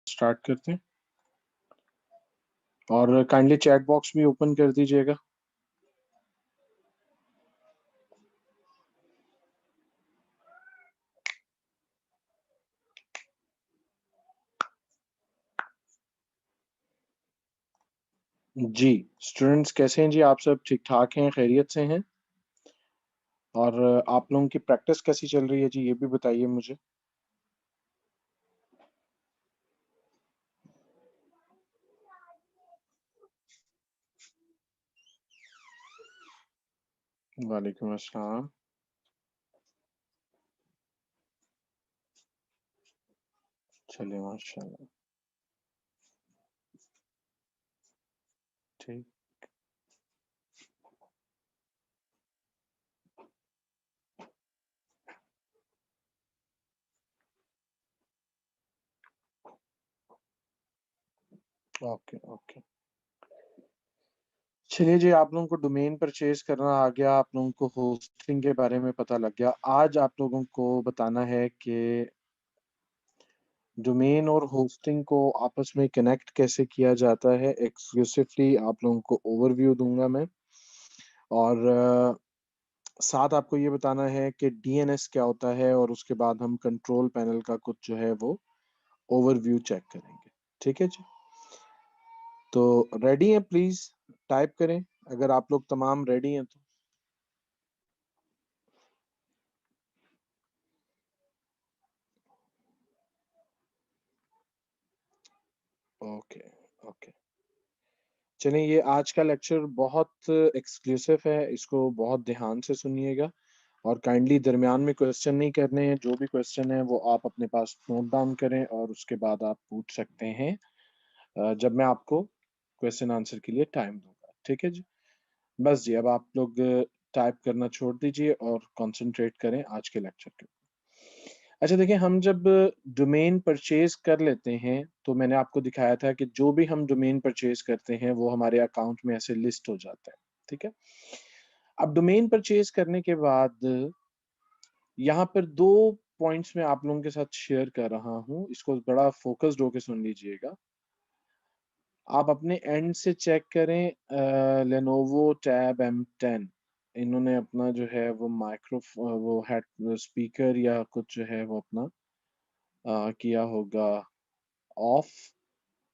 Start करते हैं और काइंडली चैट बॉक्स भी ओपन कर दीजिएगा। जी स्टूडेंट्स कैसे हैं जी? आप सब ठीक ठाक हैं, खैरियत से हैं? और आप लोगों की प्रैक्टिस कैसी चल रही है जी, ये भी बताइए मुझे। वालेकुम अस्सलाम। चलिए माशाल्लाह, ठीक। ओके ओके, चलिए जी, आप लोगों को डोमेन परचेज करना आ गया, आप लोगों को होस्टिंग के बारे में पता लग गया। आज आप लोगों को बताना है कि डोमेन और होस्टिंग को आपस में कनेक्ट कैसे किया जाता है। एक्सक्लूसिवली आप लोगों को ओवरव्यू दूंगा मैं, और साथ आपको ये बताना है कि डीएनएस क्या होता है, और उसके बाद हम कंट्रोल पैनल का कुछ जो है वो ओवरव्यू चेक करेंगे। ठीक है जी, तो रेडी हैं? प्लीज टाइप करें अगर आप लोग तमाम रेडी हैं तो। ओके ओके, चलिए ये आज का लेक्चर बहुत एक्सक्लूसिव है, इसको बहुत ध्यान से सुनिएगा और काइंडली दरमियान में क्वेश्चन नहीं करने हैं। जो भी क्वेश्चन है वो आप अपने पास नोट डाउन करें और उसके बाद आप पूछ सकते हैं जब मैं आपको क्वेश्चन आंसर के लिए टाइम दूंगा। ठीक है जी, बस जी अब आप लोग टाइप करना छोड़ दीजिए और कंसंट्रेट करें आज के लेक्चर के ऊपर। अच्छा देखिए, हम जब डोमेन परचेज कर लेते हैं तो मैंने आपको दिखाया था कि जो भी हम डोमेन परचेज करते हैं वो हमारे अकाउंट में ऐसे लिस्ट हो जाता है। ठीक है, अब डोमेन परचेज करने के बाद यहाँ पर दो पॉइंट्स मैं आप लोगों के साथ शेयर कर रहा हूँ, इसको बड़ा फोकस्ड होकर सुन लीजिएगा। आप अपने एंड से चेक करें, लेनोवो टैब M10 इन्होंने अपना जो है वो माइक्रो वो हेड स्पीकर या कुछ जो है वो अपना किया होगा ऑफ,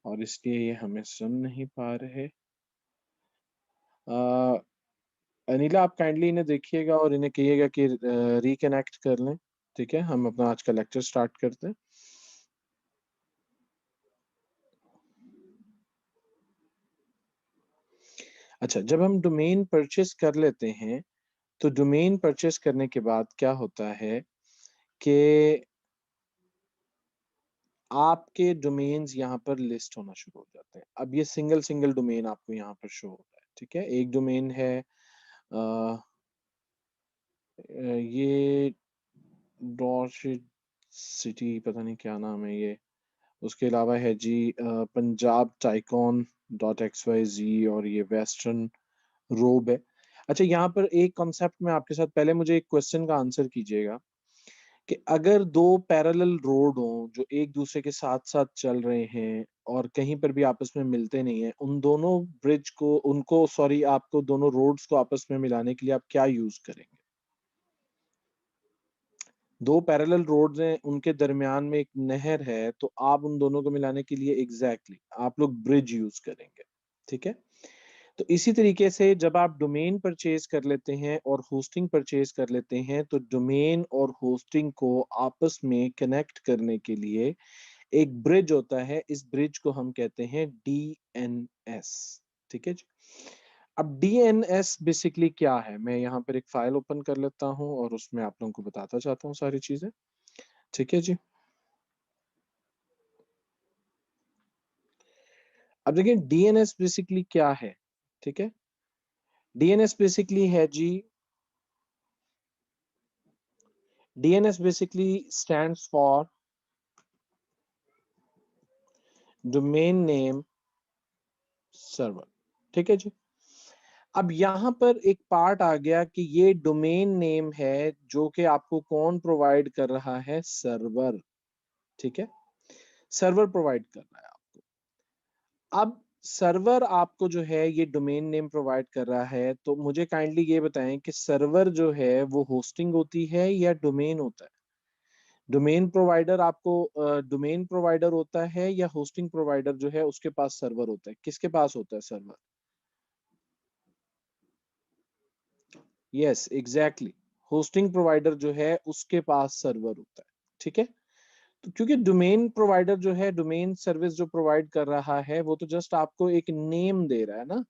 और इसलिए ये हमें सुन नहीं पा रहे। अ, अनिला आप काइंडली इन्हें देखिएगा और इन्हें कहिएगा कि रिकनेक्ट कर लें। ठीक है, हम अपना आज का लेक्चर स्टार्ट करते हैं। अच्छा, जब हम डोमेन परचेस कर लेते हैं तो डोमेन परचेस करने के बाद क्या होता है कि आपके डोमेन्स यहाँ पर लिस्ट होना शुरू हो जाते हैं। अब ये सिंगल सिंगल डोमेन आपको यहाँ पर शो होता है। ठीक है, एक डोमेन है ये डॉर्सेट सिटी, पता नहीं क्या नाम है ये। उसके अलावा है जी पंजाब टाइकॉन .xyz, और ये वेस्टर्न रोब है। अच्छा, यहाँ पर एक कॉन्सेप्ट में आपके साथ, पहले मुझे एक क्वेश्चन का आंसर कीजिएगा कि अगर दो पैरेलल रोड हो जो एक दूसरे के साथ साथ चल रहे हैं और कहीं पर भी आपस में मिलते नहीं है, उन दोनों ब्रिज को उनको सॉरी आपको दोनों रोड्स को आपस में मिलाने के लिए आप क्या यूज करेंगे? दो पैरेलल रोड्स हैं, उनके दरमियान में एक नहर है, तो आप उन दोनों को मिलाने के लिए एग्जैक्टली आप लोग ब्रिज यूज करेंगे। ठीक है, तो इसी तरीके से जब आप डोमेन परचेज कर लेते हैं और होस्टिंग परचेज कर लेते हैं तो डोमेन और होस्टिंग को आपस में कनेक्ट करने के लिए एक ब्रिज होता है। इस ब्रिज को हम कहते हैं डीएनएस। ठीक है जी, अब डीएनएस बेसिकली क्या है, मैं यहाँ पर एक फाइल ओपन कर लेता हूँ और उसमें आप लोगों को बताता चाहता हूँ सारी चीजें। ठीक है जी, अब देखिए डीएनएस बेसिकली क्या है। ठीक है, डीएनएस बेसिकली है जी, DNS basically stands for domain name server. ठीक है जी, अब यहाँ पर एक पार्ट आ गया कि ये डोमेन नेम है जो कि आपको कौन प्रोवाइड कर रहा है? सर्वर। ठीक है, सर्वर प्रोवाइड कर रहा है आपको। अब सर्वर आपको जो है ये डोमेन नेम प्रोवाइड कर रहा है, तो मुझे काइंडली ये बताएं कि सर्वर जो है वो होस्टिंग होती है या डोमेन होता है? डोमेन प्रोवाइडर आपको डोमेन प्रोवाइडर होता है या होस्टिंग प्रोवाइडर जो है उसके पास सर्वर होता है? किसके पास होता है server? Yes exactly, hosting provider जो है उसके पास सर्वर होता है। ठीक है, तो क्योंकि डोमेन प्रोवाइडर जो है डोमेन सर्विस जो प्रोवाइड कर रहा है वो तो जस्ट आपको एक नेम दे रहा है ना,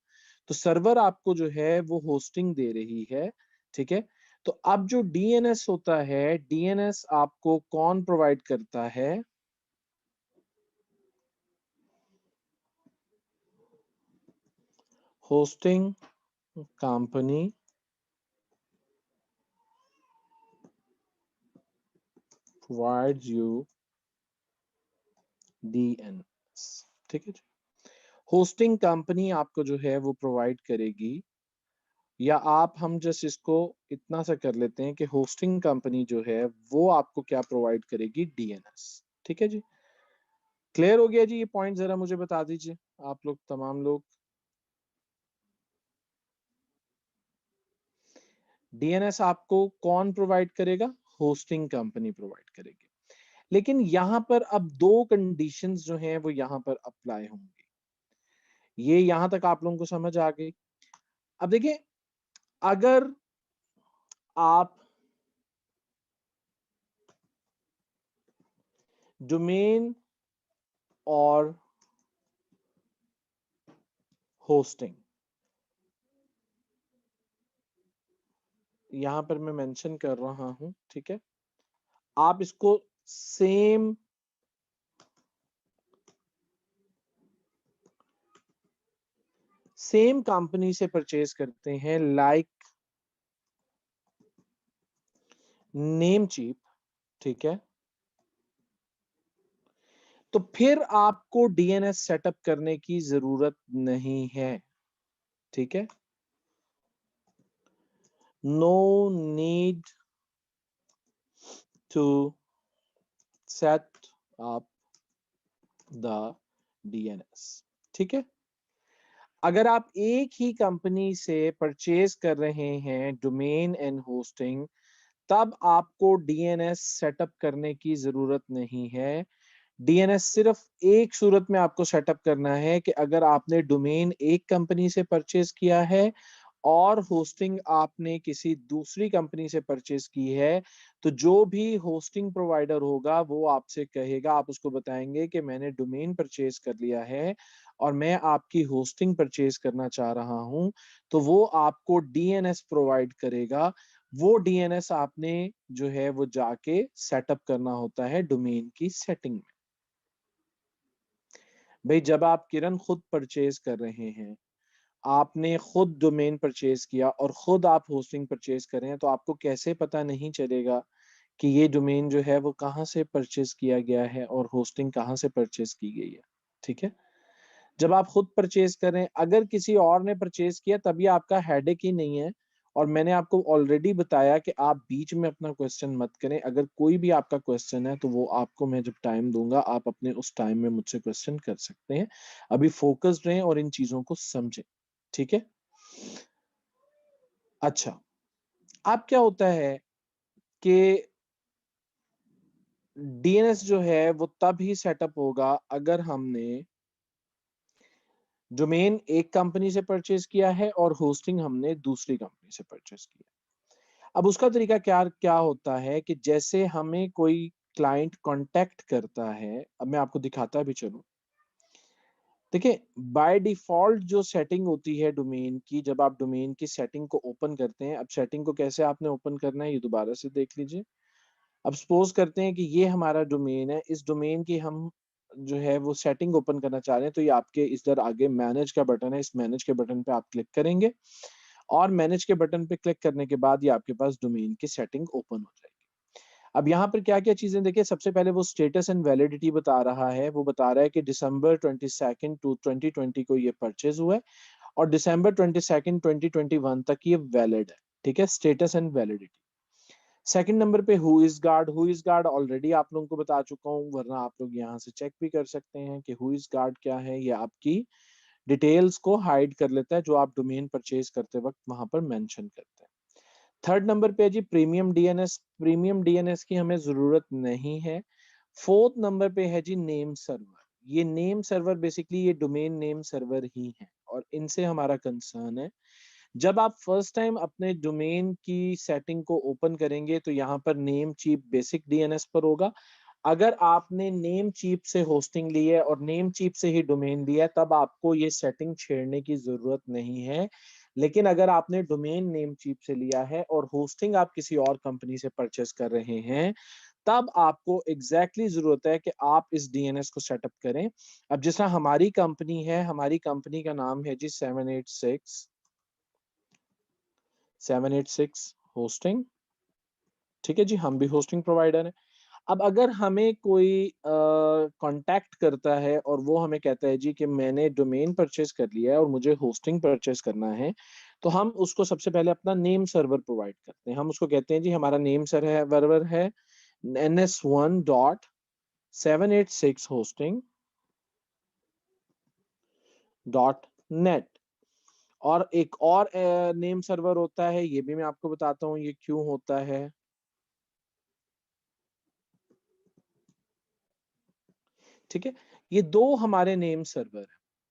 तो सर्वर आपको जो है वो होस्टिंग दे रही है। ठीक है, तो अब जो डीएनएस होता है, डीएनएस आपको कौन प्रोवाइड करता है? Hosting company provides you DNS। ठीक है जी, होस्टिंग कंपनी आपको जो है वो प्रोवाइड करेगी, या आप हम जस्ट इसको इतना सा कर लेते हैं कि होस्टिंग कंपनी जो है वो आपको क्या प्रोवाइड करेगी? डीएनएस। ठीक है जी, क्लियर हो गया जी ये पॉइंट? जरा मुझे बता दीजिए आप लोग, तमाम लोग। डीएनएस आपको कौन प्रोवाइड करेगा? होस्टिंग कंपनी प्रोवाइड करेगी। लेकिन यहां पर अब दो कंडीशंस जो हैं वो यहां पर अप्लाई होंगी। ये यहां तक आप लोगों को समझ आ गई? अब देखिए, अगर आप डोमेन और होस्टिंग, यहां पर मैं मेंशन कर रहा हूं, ठीक है, आप इसको सेम सेम कंपनी से परचेज करते हैं, लाइक नेम चीप। ठीक है, तो फिर आपको डीएनएस सेटअप करने की जरूरत नहीं है। ठीक है, no need to set up the DNS. ठीक है, अगर आप एक ही कंपनी से परचेज कर रहे हैं डोमेन एंड होस्टिंग, तब आपको डीएनएस सेटअप करने की जरूरत नहीं है। डीएनएस सिर्फ एक सूरत में आपको सेटअप करना है कि अगर आपने डोमेन एक कंपनी से परचेज किया है और होस्टिंग आपने किसी दूसरी कंपनी से परचेज की है, तो जो भी होस्टिंग प्रोवाइडर होगा वो आपसे कहेगा, आप उसको बताएंगे कि मैंने डोमेन परचेज कर लिया है और मैं आपकी होस्टिंग परचेज करना चाह रहा हूं, तो वो आपको डीएनएस प्रोवाइड करेगा। वो डीएनएस आपने जो है वो जाके सेटअप करना होता है डोमेन की सेटिंग में। भाई जब आप किरण खुद परचेज कर रहे हैं, आपने खुद डोमेन परचेज किया और खुद आप होस्टिंग परचेज कर रहे हैं, तो आपको कैसे पता नहीं चलेगा कि ये डोमेन जो है वो कहाँ से परचेज किया गया है और होस्टिंग कहाँ से परचेज की गई है? ठीक है, जब आप खुद परचेज कर रहे हैं, अगर किसी और ने परचेज किया तब ये आपका हेडेक ही नहीं है। और मैंने आपको ऑलरेडी बताया कि आप बीच में अपना क्वेश्चन मत करें, अगर कोई भी आपका क्वेश्चन है तो वो आपको मैं जब टाइम दूंगा आप अपने उस टाइम में मुझसे क्वेश्चन कर सकते हैं। अभी फोकस्ड रहें और इन चीजों को समझें। ठीक है, अच्छा, अब क्या होता है कि डीएनएस जो है वो तब ही सेटअप होगा अगर हमने डोमेन एक कंपनी से परचेज किया है और होस्टिंग हमने दूसरी कंपनी से परचेज किया। अब उसका तरीका क्या क्या होता है कि जैसे हमें कोई क्लाइंट कांटेक्ट करता है, अब मैं आपको दिखाता भी चलूं। देखिए, बाय डिफॉल्ट जो सेटिंग होती है डोमेन की, जब आप डोमेन की सेटिंग को ओपन करते हैं, अब सेटिंग को कैसे आपने ओपन करना है ये दोबारा से देख लीजिए। अब सपोज करते हैं कि ये हमारा डोमेन है, इस डोमेन की हम जो है वो सेटिंग ओपन करना चाह रहे हैं, तो ये आपके इधर आगे मैनेज का बटन है, इस मैनेज के बटन पे आप क्लिक करेंगे और मैनेज के बटन पे क्लिक करने के बाद ये आपके पास डोमेन की सेटिंग ओपन हो जाएगी। अब यहाँ पर क्या क्या चीजें देखिए, सबसे पहले वो स्टेटस एंड वैलिडिटी बता रहा है, वो बता रहा है कि दिसंबर 22 2020 को ये परचेज हुआ है और दिसंबर 22 2021 तक ये वैलिड है। ठीक है, status and validity. Second number पे हु इज गार्ड ऑलरेडी आप लोगों को बता चुका हूँ, वरना आप लोग यहाँ से चेक भी कर सकते हैं कि हु इज गार्ड क्या है। ये आपकी डिटेल्स को हाइड कर लेता है जो आप डोमेन परचेज करते वक्त वहां पर मेंशन करते हैं। थर्ड नंबर पे है जी प्रीमियम डीएनएस। प्रीमियम डीएनएस की हमें जरूरत नहीं है। फोर्थ नंबर पे है जी नेम सर्वर। ये नेम सर्वर बेसिकली ये डोमेन नेम सर्वर ही है और इनसे हमारा कंसर्न है। जब आप फर्स्ट टाइम अपने डोमेन की सेटिंग को ओपन करेंगे तो यहाँ पर नेम चीप बेसिक डीएनएस पर होगा। अगर आपने नेम चीप से होस्टिंग ली है और नेम चीप से ही डोमेन लिया है तब आपको ये सेटिंग छेड़ने की जरूरत नहीं है। लेकिन अगर आपने डोमेन नेम चीप से लिया है और होस्टिंग आप किसी और कंपनी से परचेस कर रहे हैं तब आपको एग्जैक्टली जरूरत है कि आप इस डीएनएस को सेटअप करें। अब जिस तरह हमारी कंपनी है, हमारी कंपनी का नाम है जी 786 होस्टिंग। ठीक है जी, हम भी होस्टिंग प्रोवाइडर हैं। अब अगर हमें कोई कांटेक्ट करता है और वो हमें कहता है जी कि मैंने डोमेन परचेज कर लिया है और मुझे होस्टिंग परचेज करना है, तो हम उसको सबसे पहले अपना नेम सर्वर प्रोवाइड करते हैं। हम उसको कहते हैं जी हमारा नेम सर्वर है ns1.786hosting.net। और एक और नेम सर्वर होता है, ये भी मैं आपको बताता हूँ ये क्यों होता है। ठीक है, ये दो हमारे नेम सर्वर है।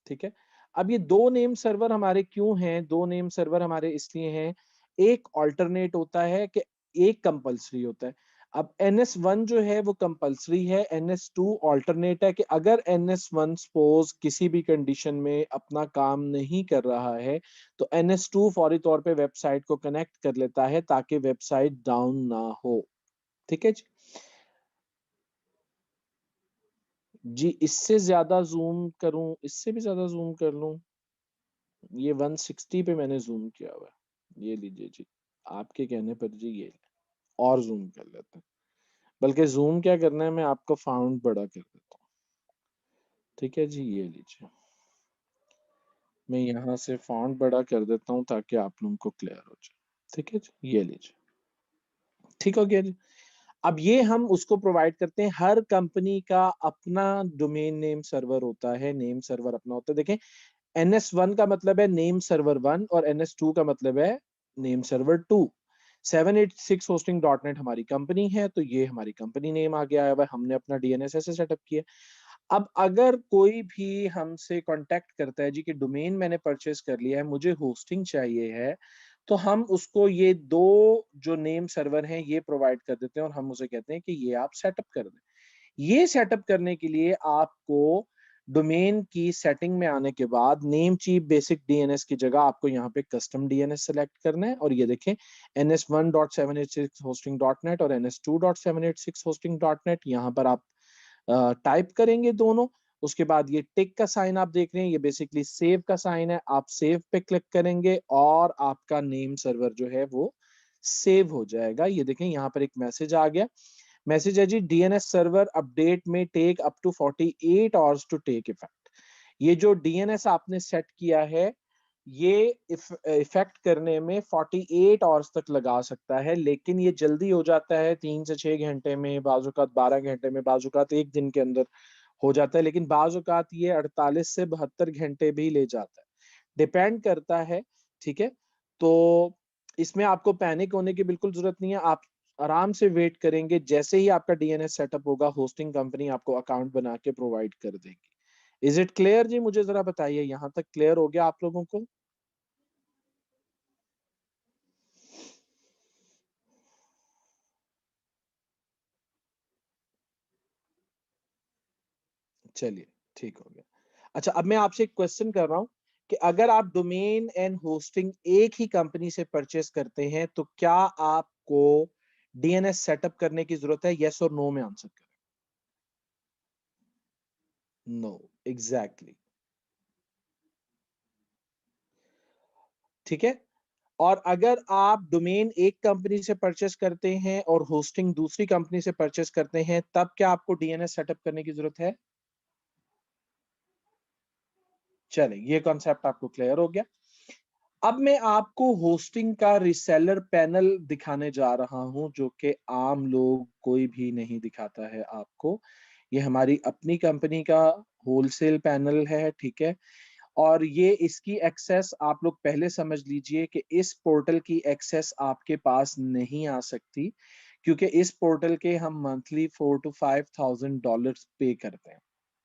ठीक है, अब ये दो नेम सर्वर हमारे क्यों हैं? दो नेम सर्वर हमारे इसलिए हैं, एक ऑल्टरनेट होता है कि एक कंपलसरी होता है। अब NS1 जो है वो कंपलसरी है, NS2 ऑल्टरनेट है कि अगर NS1 सपोज किसी भी कंडीशन में अपना काम नहीं कर रहा है तो NS2 फौरी तौर पे वेबसाइट को कनेक्ट कर लेता है ताकि वेबसाइट डाउन ना हो। ठीक है जी। जी इससे ज्यादा जूम करूं, इससे भी ज्यादा जूम कर लूं? ये 160 पे मैंने जूम किया हुआ है, ये लीजिए जी। आपके कहने पर जी ये और जूम कर लेते हैं। बल्कि जूम क्या करना है, मैं आपको फाउंड बड़ा कर देता हूँ। ठीक है जी, ये लीजिए, मैं यहाँ से फाउंड बड़ा कर देता हूँ ताकि आप लोगों को क्लियर हो जाए। ठीक है जी, ये लीजिए, ठीक हो गया जी। अब ये हम उसको प्रोवाइड करते हैं। हर कंपनी का अपना डोमेन नेम सर्वर होता है, नेम सर्वर अपना होता है। देखें, NS1 का मतलब है नेम सर्वर 1 और NS2 का मतलब है name server 2। 786 hosting dot net हमारी कंपनी है, तो ये हमारी कंपनी नेम आ गया है, हमने अपना डीएनएस ऐसे सेटअप किया। अब अगर कोई भी हमसे कांटेक्ट करता है जी कि डोमेन मैंने परचेस कर लिया है, मुझे होस्टिंग चाहिए है, तो हम उसको ये दो जो नेम सर्वर हैं ये प्रोवाइड कर देते हैं और हम उसे कहते हैं कि ये आप सेटअप कर दें। ये सेटअप करने के लिए आपको डोमेन की सेटिंग में आने के बाद नेम चीप बेसिक डीएनएस की जगह आपको यहाँ पे कस्टम डीएनएस सेलेक्ट करना है और ये देखें NS1.786 hosting डॉट नेट और NS2.786 hosting डॉट नेट, यहाँ पर आप टाइप करेंगे दोनों। उसके बाद ये टिक का साइन आप देख रहे हैं, ये बेसिकली सेव का साइन है। आप सेव पे क्लिक करेंगे और आपका नेम सर्वर जो है वो सेव हो जाएगा। ये देखें यहाँ पर एक मैसेज आ गया। मैसेज है जी डीएनएस सर्वर अपडेट में take up to 48 hours to take effect. ये जो डीएनएस आपने सेट किया है ये इफेक्ट करने में 48 आवर्स तक लगा सकता है, लेकिन ये जल्दी हो जाता है 3 से 6 घंटे में, बाजुकात 12 घंटे में, बाजुकात एक दिन के अंदर हो जाता है, लेकिन बाजुकात ये 48 से 72 घंटे भी ले जाता है, डिपेंड करता है। ठीक है, तो इसमें आपको पैनिक होने की बिल्कुल जरूरत नहीं है। आप आराम से वेट करेंगे, जैसे ही आपका डीएनएस सेटअप होगा होस्टिंग कंपनी आपको अकाउंट बना के प्रोवाइड कर देगी। इज इट क्लियर जी? मुझे जरा बताइए, यहाँ तक क्लियर हो गया आप लोगों को? चलिए, ठीक हो गया। अच्छा, अब मैं आपसे एक क्वेश्चन कर रहा हूं कि अगर आप डोमेन एंड होस्टिंग एक ही कंपनी से परचेस करते हैं तो क्या आपको डीएनएस सेटअप करने की जरूरत है? यस और नो में आंसर करें। No, exactly. ठीक है, और अगर आप डोमेन एक कंपनी से परचेस करते हैं और होस्टिंग दूसरी कंपनी से परचेस करते हैं तब क्या आपको डीएनएस सेटअप करने की जरूरत है? चले, ये कॉन्सेप्ट आपको क्लियर हो गया। अब मैं आपको होस्टिंग का रिसेलर पैनल दिखाने जा रहा हूं, जो कि आम लोग कोई भी नहीं दिखाता है आपको। ये हमारी अपनी कंपनी का होलसेल पैनल है, ठीक है। और ये इसकी एक्सेस आप लोग पहले समझ लीजिए कि इस पोर्टल की एक्सेस आपके पास नहीं आ सकती, क्योंकि इस पोर्टल के हम मंथली $4,000 to $5,000 पे करते हैं,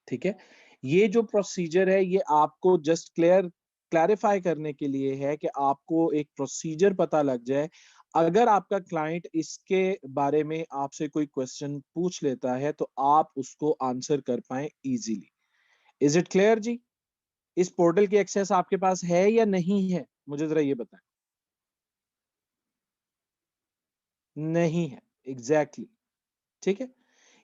ठीक है। ये जो प्रोसीजर है ये आपको जस्ट क्लैरिफाई करने के लिए है कि आपको एक प्रोसीजर पता लग जाए। अगर आपका क्लाइंट इसके बारे में आपसे कोई क्वेश्चन पूछ लेता है तो आप उसको आंसर कर पाए इजीली। इज इट क्लियर जी? इस पोर्टल की एक्सेस आपके पास है या नहीं है, मुझे जरा ये बताएं। नहीं है, एग्जैक्टली exactly, ठीक है।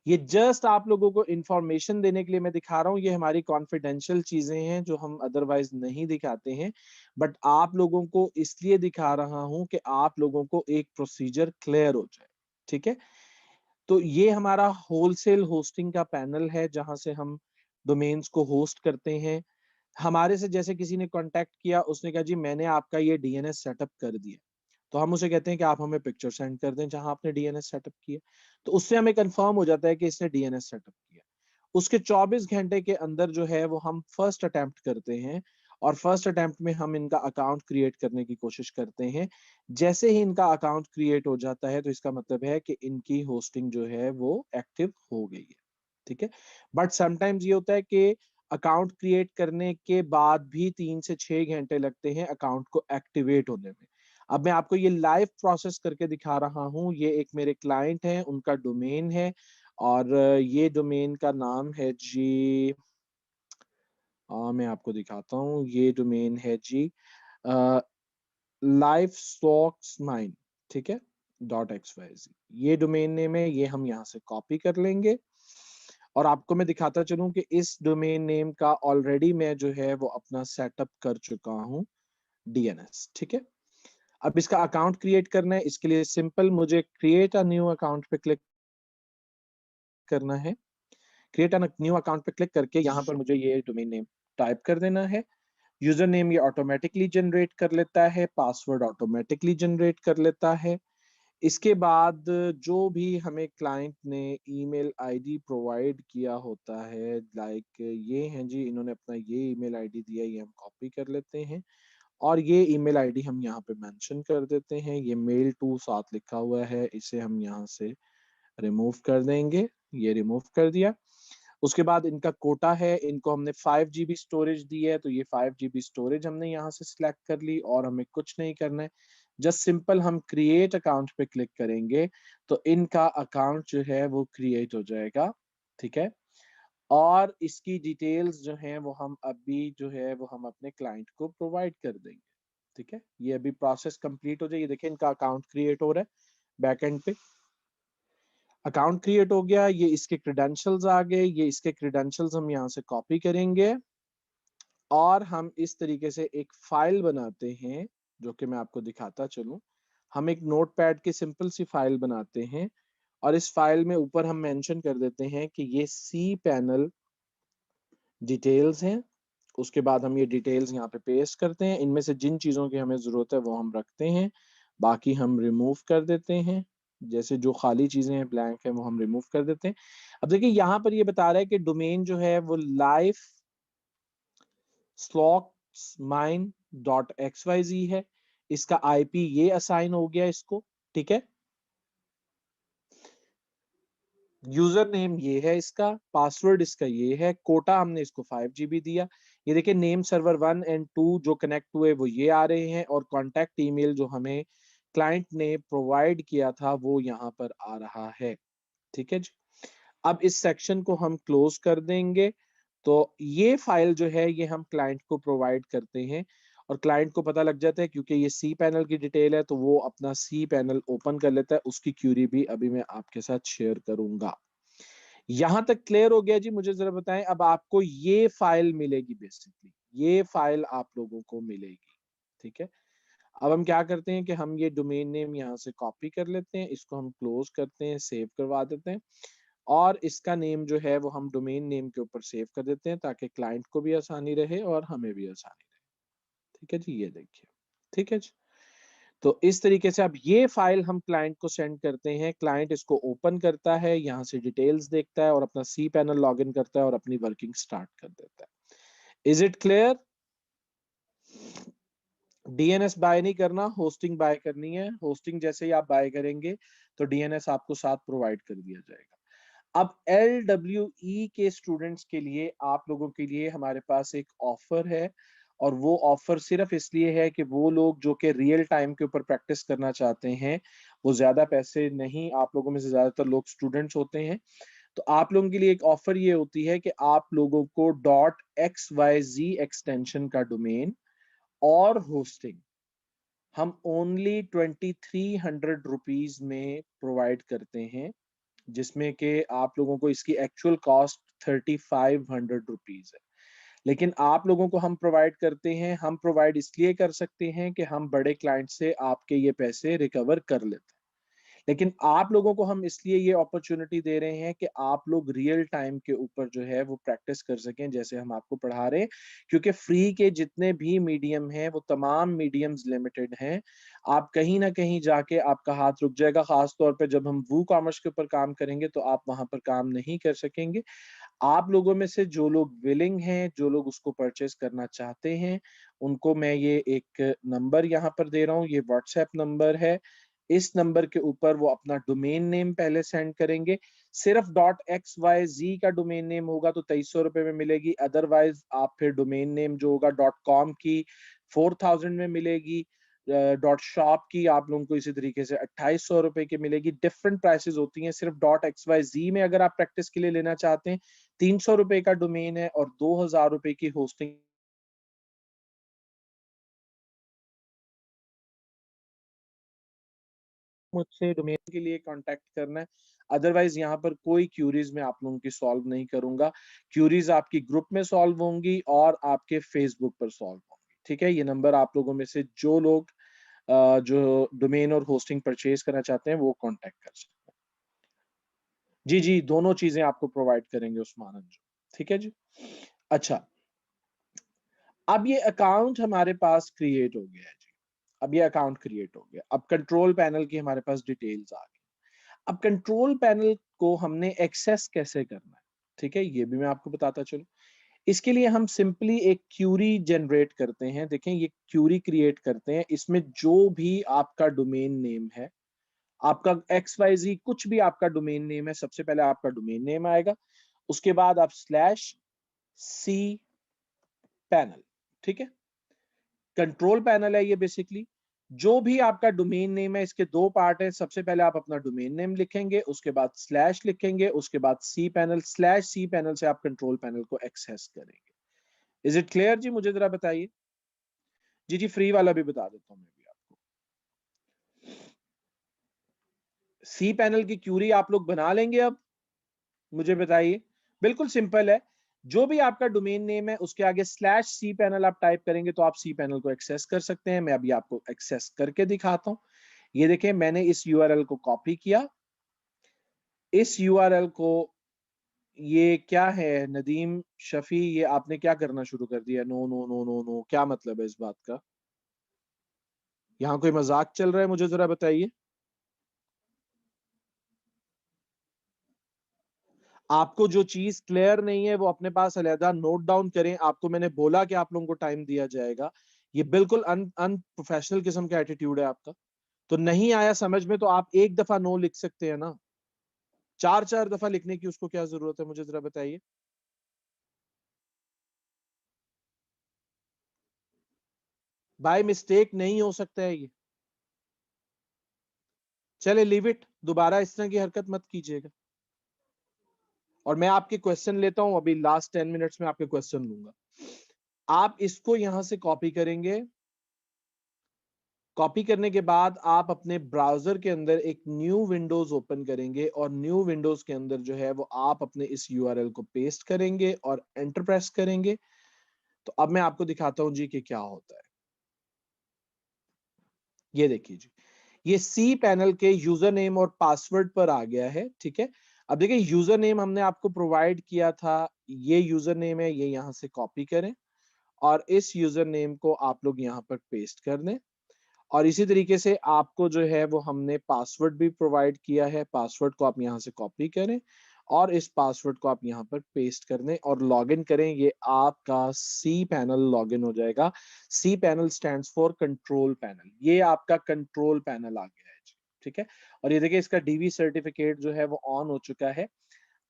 ये जस्ट आप लोगों को इंफॉर्मेशन देने के लिए मैं दिखा रहा हूं। ये हमारी कॉन्फिडेंशियल चीजें हैं जो हम अदरवाइज नहीं दिखाते हैं, बट आप लोगों को इसलिए दिखा रहा हूं कि आप लोगों को एक प्रोसीजर क्लियर हो जाए, ठीक है। तो ये हमारा होलसेल होस्टिंग का पैनल है जहां से हम डोमेन्स को होस्ट करते हैं। हमारे से जैसे किसी ने कांटेक्ट किया, उसने कहा जी मैंने आपका ये डीएनएस सेटअप कर दिया, तो हम उसे कहते हैं कि आप हमें पिक्चर सेंड कर दें जहां आपने डीएनएस सेटअप किया। तो उससे हमें कंफर्म हो जाता है कि इसने डीएनएस सेटअप किया। उसके 24 घंटे के अंदर जो है वो हम फर्स्ट अटेम्प्ट करते हैं, और फर्स्ट अटेम्प्ट में हम इनका अकाउंट क्रिएट करने की कोशिश करते हैं। जैसे ही इनका अकाउंट क्रिएट हो जाता है तो इसका मतलब है कि इनकी होस्टिंग जो है वो एक्टिव हो गई है, ठीक है। बट समटाइम्स ये होता है कि अकाउंट क्रिएट करने के बाद भी 3 से 6 घंटे लगते हैं अकाउंट को एक्टिवेट होने में। अब मैं आपको ये लाइव प्रोसेस करके दिखा रहा हूं। ये एक मेरे क्लाइंट हैं, उनका डोमेन है, और ये डोमेन का नाम है जी, मैं आपको दिखाता हूँ। ये डोमेन है जी लाइफ स्टॉक्स माइन, ठीक है, .xyz। ये डोमेन नेम है, ये हम यहाँ से कॉपी कर लेंगे। और आपको मैं दिखाता चलूं कि इस डोमेन नेम का ऑलरेडी मैं जो है वो अपना सेटअप कर चुका हूँ, डीएनएस, ठीक है। अब इसका अकाउंट क्रिएट करना है, इसके लिए सिंपल मुझे क्रिएट अ न्यू अकाउंट पे क्लिक करना है। क्रिएट अ न्यू अकाउंट पे क्लिक करके यहाँ पर मुझे ये डोमेन नेम टाइप कर देना है। यूजर नेम ये ऑटोमेटिकली जनरेट कर लेता है, पासवर्ड ऑटोमेटिकली जनरेट कर लेता है। इसके बाद जो भी हमें क्लाइंट ने ईमेल आईडी प्रोवाइड किया होता है, लाइक ये हैं जी, इन्होंने अपना ये ईमेल आईडी दिया, ये हम कॉपी कर लेते हैं और ये ईमेल आईडी हम यहाँ पे मेंशन कर देते हैं। ये मेल टू साथ लिखा हुआ है, इसे हम यहाँ से रिमूव कर देंगे। ये रिमूव कर दिया। उसके बाद इनका कोटा है, इनको हमने 5 GB स्टोरेज दी है, तो ये 5 GB स्टोरेज हमने यहाँ से सिलेक्ट कर ली और हमें कुछ नहीं करना है। जस्ट सिंपल हम क्रिएट अकाउंट पे क्लिक करेंगे तो इनका अकाउंट जो है वो क्रिएट हो जाएगा, ठीक है। और इसकी डिटेल्स जो हैं वो हम अभी जो है वो हम अपने क्लाइंट को प्रोवाइड कर देंगे, ठीक है। ये अभी प्रोसेस कंप्लीट हो जाएगी। देखिए इनका अकाउंट क्रिएट हो रहा है, बैकएंड पे अकाउंट क्रिएट हो गया। ये इसके क्रेडेंशियल्स आ गए, ये इसके क्रेडेंशियल्स हम यहाँ से कॉपी करेंगे और हम इस तरीके से एक फाइल बनाते हैं, जो कि मैं आपको दिखाता चलूं। हम एक नोटपैड की सिंपल सी फाइल बनाते हैं और इस फाइल में ऊपर हम मेंशन कर देते हैं कि ये सी पैनल डिटेल्स हैं। उसके बाद हम ये डिटेल्स यहाँ पे पेस्ट करते हैं। इनमें से जिन चीज़ों की हमें ज़रूरत है वो हम रखते हैं, बाकी हम रिमूव कर देते हैं। जैसे जो खाली चीज़ें हैं, ब्लैंक है, वो हम रिमूव कर देते हैं। अब देखिए यहाँ पर ये बता रहा है कि डोमेन जो है वो लाइफ स्लॉक्स माइन .xyz है। इसका आईपी ये असाइन हो गया इसको, ठीक है। यूजर नेम ये है इसका, पासवर्ड इसका ये है, कोटा हमने इसको 5 GB दिया। ये देखिए नेम सर्वर 1 और 2 जो कनेक्ट हुए वो ये आ रहे हैं और कॉन्टेक्ट ईमेल जो हमें क्लाइंट ने प्रोवाइड किया था वो यहाँ पर आ रहा है, ठीक है जी। अब इस सेक्शन को हम क्लोज कर देंगे। तो ये फाइल जो है ये हम क्लाइंट को प्रोवाइड करते हैं और क्लाइंट को पता लग जाता है, क्योंकि ये सी पैनल की डिटेल है तो वो अपना सी पैनल ओपन कर लेता है। उसकी क्यूरी भी अभी मैं आपके साथ शेयर करूंगा। यहां तक क्लियर हो गया जी? मुझे जरा बताएं। अब आपको ये फाइल मिलेगी, बेसिकली ये फाइल आप लोगों को मिलेगी, ठीक है। अब हम क्या करते हैं कि हम ये डोमेन नेम यहाँ से कॉपी कर लेते हैं, इसको हम क्लोज करते हैं, सेव करवा देते हैं और इसका नेम जो है वो हम डोमेन नेम के ऊपर सेव कर देते हैं ताकि क्लाइंट को भी आसानी रहे और हमें भी आसानी रहे, ठीक है जी। ये देखिए ठीक है जी। तो इस तरीके से अब ये फाइल हम क्लाइंट को सेंड करते हैं, क्लाइंट इसको ओपन करता है, यहाँ से डिटेल्स देखता है और अपना सी पैनल लॉगिन करता है और अपनी वर्किंग स्टार्ट कर देता है। Is it clear? DNS buy नहीं करना, होस्टिंग बाय करनी है। होस्टिंग जैसे ही आप बाय करेंगे तो डीएनएस आपको साथ प्रोवाइड कर दिया जाएगा। अब LWE के स्टूडेंट्स के लिए, आप लोगों के लिए हमारे पास एक ऑफर है, और वो ऑफर सिर्फ इसलिए है कि वो लोग जो कि रियल टाइम के ऊपर प्रैक्टिस करना चाहते हैं, वो ज्यादा पैसे नहीं, आप लोगों में से ज्यादातर लोग स्टूडेंट्स होते हैं, तो आप लोगों के लिए एक ऑफर ये होती है कि आप लोगों को .xyz एक्सटेंशन का डोमेन और होस्टिंग हम ओनली 2300 रुपीज में प्रोवाइड करते हैं, जिसमें कि आप लोगों को इसकी एक्चुअल कॉस्ट 3500 रुपीज है। लेकिन आप लोगों को हम प्रोवाइड करते हैं, हम प्रोवाइड इसलिए कर सकते हैं कि हम बड़े क्लाइंट से आपके ये पैसे रिकवर कर लेते हैं। लेकिन आप लोगों को हम इसलिए ये अपॉर्चुनिटी दे रहे हैं कि आप लोग रियल टाइम के ऊपर जो है वो प्रैक्टिस कर सकें जैसे हम आपको पढ़ा रहे हैं, क्योंकि फ्री के जितने भी मीडियम हैं वो तमाम मीडियम्स लिमिटेड हैं। आप कहीं ना कहीं जाके आपका हाथ रुक जाएगा, खास तौर पे जब हम वू कॉमर्स के ऊपर काम करेंगे तो आप वहां पर काम नहीं कर सकेंगे। आप लोगों में से जो लोग विलिंग हैं, जो लोग उसको परचेस करना चाहते हैं, उनको मैं ये एक नंबर यहाँ पर दे रहा हूँ, ये व्हाट्सएप नंबर है। इस नंबर के ऊपर वो अपना डोमेन नेम पहले सेंड करेंगे। सिर्फ .xyz का डोमेन नेम होगा तो 2300 रुपए में मिलेगी, अदरवाइज आप फिर डोमेन नेम जो होगा .com की 4000 में मिलेगी, .shop की आप लोगों को इसी तरीके से 2800 रुपए की मिलेगी। डिफरेंट प्राइसेस होती हैं। सिर्फ .xyz में अगर आप प्रैक्टिस के लिए लेना चाहते हैं 300 रुपए का डोमेन है और 2000 रुपए की होस्टिंग। मुझसे डोमेन के लिए कांटेक्ट करना है, अदरवाइज यहाँ पर कोई क्यूरीज मैं आप लोगों की सॉल्व नहीं करूंगा। क्यूरीज आपकी ग्रुप में सॉल्व होंगी और आपके फेसबुक पर सॉल्व होंगी। ठीक है, ये नंबर आप लोगों में से जो लोग जो डोमेन और होस्टिंग परचेज करना चाहते हैं वो कांटेक्ट कर सकते हैं। जी जी, दोनों चीजें आपको प्रोवाइड करेंगे उस्मान अंजू। ठीक है जी। अच्छा, अब ये अकाउंट हमारे पास क्रिएट हो गया है जी। अब ये अकाउंट क्रिएट हो गया, अब कंट्रोल पैनल की हमारे पास डिटेल्स आ गई। अब कंट्रोल पैनल को हमने एक्सेस कैसे करना है, ठीक है, ये भी मैं आपको बताता चलूं। इसके लिए हम सिंपली एक क्यूरी जनरेट करते हैं। देखें, ये क्यूरी क्रिएट करते हैं, इसमें जो भी आपका डोमेन नेम है, आपका XYZ कुछ भी आपका डोमेन नेम है, सबसे पहले आपका डोमेन नेम आएगा, उसके बाद आप /C पैनल, ठीक है, कंट्रोल पैनल है ये बेसिकली। जो भी आपका डोमेन नेम है, इसके दो पार्ट है, सबसे पहले आप अपना डोमेन नेम लिखेंगे, उसके बाद स्लैश लिखेंगे, उसके बाद सी पैनल, /C पैनल से आप कंट्रोल पैनल को एक्सेस करेंगे। इज इट क्लियर जी? मुझे जरा बताइए। जी जी, फ्री वाला भी बता देता हूं मैं भी आपको। सी पैनल की क्यूरी आप लोग बना लेंगे अब, मुझे बताइए। बिल्कुल सिंपल है, जो भी आपका डोमेन नेम है उसके आगे /C पैनल आप टाइप करेंगे तो आप सी पैनल को एक्सेस कर सकते हैं। मैं अभी आपको एक्सेस करके दिखाता हूं। ये देखें, मैंने इस यूआरएल को कॉपी किया, इस यूआरएल को, ये क्या है नदीम शफी, ये आपने क्या करना शुरू कर दिया? No no no no no, क्या मतलब है इस बात का? यहाँ कोई मजाक चल रहा है? मुझे जरा बताइए। आपको जो चीज क्लियर नहीं है वो अपने पास अलहदा नोट डाउन करें। आपको मैंने बोला कि आप लोगों को टाइम दिया जाएगा। ये बिल्कुल अनप्रोफेशनल किस्म का एटीट्यूड है आपका। तो नहीं आया समझ में तो आप एक दफा नो लिख सकते हैं ना, चार चार दफा लिखने की उसको क्या जरूरत है? मुझे जरा बताइए। बाय मिस्टेक नहीं हो सकता है ये। चले लीव इट, दोबारा इस तरह की हरकत मत कीजिएगा। और मैं आपके क्वेश्चन लेता हूं, अभी लास्ट 10 मिनट्स में आपके क्वेश्चन लूंगा। आप इसको यहां से कॉपी करेंगे, कॉपी करने के बाद आप अपने ब्राउजर के अंदर एक न्यू विंडोज ओपन करेंगे और न्यू विंडोज के अंदर जो है वो आप अपने इस यूआरएल को पेस्ट करेंगे और एंटर प्रेस करेंगे। तो अब मैं आपको दिखाता हूं जी कि क्या होता है। ये देखिए जी, ये सी पैनल के यूजर नेम और पासवर्ड पर आ गया है। ठीक है, अब देखिए, यूजर नेम हमने आपको प्रोवाइड किया था, ये यूजर नेम है, ये यहां से कॉपी करें और इस यूजर नेम को आप लोग यहां पर पेस्ट कर दें। और इसी तरीके से आपको जो है वो हमने पासवर्ड भी प्रोवाइड किया है। पासवर्ड को आप यहाँ से कॉपी करें और इस पासवर्ड को आप यहाँ पर पेस्ट कर दें और लॉगिन करें। ये आपका सी पैनल लॉगिन हो जाएगा। C panel stands for control panel. ये आपका कंट्रोल पैनल आ गया है जी, ठीक है। और ये देखिए इसका डीवी सर्टिफिकेट जो है वो ऑन हो चुका है।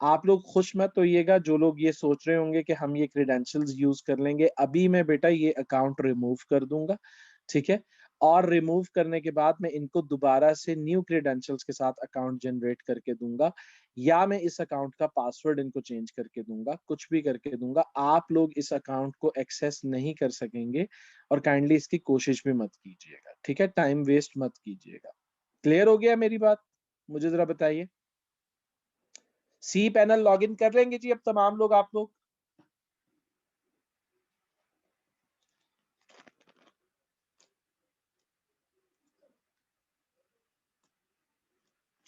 आप लोग खुश मत होइएगा जो लोग ये सोच रहे होंगे कि हम ये क्रेडेंशियल्स यूज कर लेंगे। अभी मैं बेटा ये अकाउंट रिमूव कर दूंगा, ठीक है। और रिमूव करने के बाद मैं इनको दोबारा से न्यू क्रेडेंशियल्स के साथ अकाउंट जनरेट करके दूंगा, या मैं इस अकाउंट का पासवर्ड इनको चेंज करके दूंगा, कुछ भी करके दूंगा। आप लोग इस अकाउंट को एक्सेस नहीं कर सकेंगे और काइंडली इसकी कोशिश भी मत कीजिएगा, ठीक है। टाइम वेस्ट मत कीजिएगा। क्लियर हो गया मेरी बात? मुझे जरा बताइए। सी पैनल लॉगिन कर लेंगे जी अब तमाम लोग, आप लोग?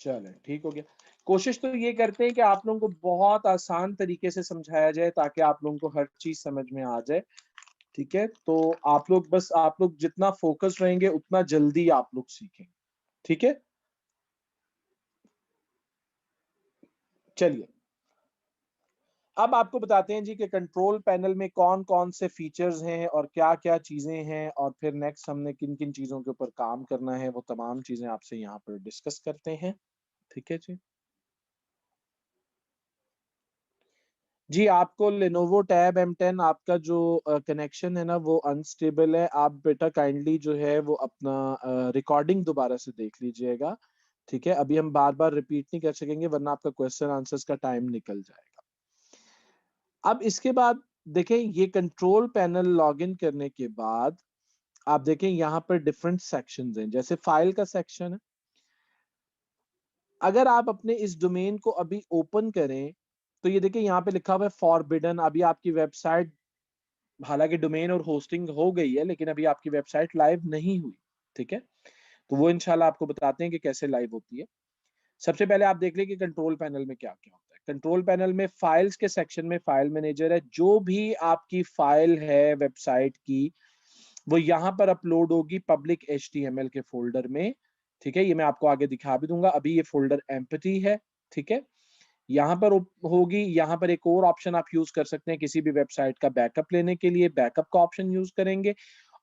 चलें, ठीक हो गया। कोशिश तो ये करते हैं कि आप लोगों को बहुत आसान तरीके से समझाया जाए ताकि आप लोगों को हर चीज समझ में आ जाए, ठीक है। तो आप लोग जितना फोकस रहेंगे उतना जल्दी आप लोग सीखेंगे, ठीक है। चलिए अब आपको बताते हैं जी कि कंट्रोल पैनल में कौन कौन से फीचर्स हैं और क्या क्या चीजें हैं, और फिर नेक्स्ट हमने किन किन चीजों के ऊपर काम करना है, वो तमाम चीजें आपसे यहाँ पर डिस्कस करते हैं, ठीक है जी। जी, आपको Lenovo Tab M10 आपका जो कनेक्शन है ना वो अनस्टेबल है। आप बेटा काइंडली जो है वो अपना रिकॉर्डिंग दोबारा से देख लीजिएगा, ठीक है। अभी हम बार-बार रिपीट नहीं कर सकेंगे वरना आपका क्वेश्चन आंसर्स का टाइम निकल जाएगा। अब इसके बाद देखें ये कंट्रोल पैनल लॉगिन करने के बाद आप देखें यहाँ पर डिफरेंट सेक्शंस हैं, जैसे फाइल का सेक्शन है। अगर आप अपने इस डोमेन को अभी ओपन करें तो ये देखिए यहाँ पे लिखा हुआ है फॉरबिडन। अभी आपकी वेबसाइट, हालांकि डोमेन और होस्टिंग हो गई है लेकिन अभी आपकी वेबसाइट लाइव नहीं हुई, ठीक है। तो वो इंशाल्लाह आपको बताते हैं कि कैसे लाइव होती है। सबसे पहले आप देख लें कि कंट्रोल पैनल में क्या क्या होता है। कंट्रोल पैनल में फाइल्स के सेक्शन में फाइल मैनेजर है। जो भी आपकी फाइल है वेबसाइट की वो यहाँ पर अपलोड होगी पब्लिक HTML के फोल्डर में, ठीक है। ये मैं आपको आगे दिखा भी दूंगा। अभी ये फोल्डर एम्प्टी है, ठीक है। यहाँ पर होगी। यहाँ पर एक और ऑप्शन आप यूज कर सकते हैं किसी भी वेबसाइट का बैकअप लेने के लिए, बैकअप का ऑप्शन यूज करेंगे।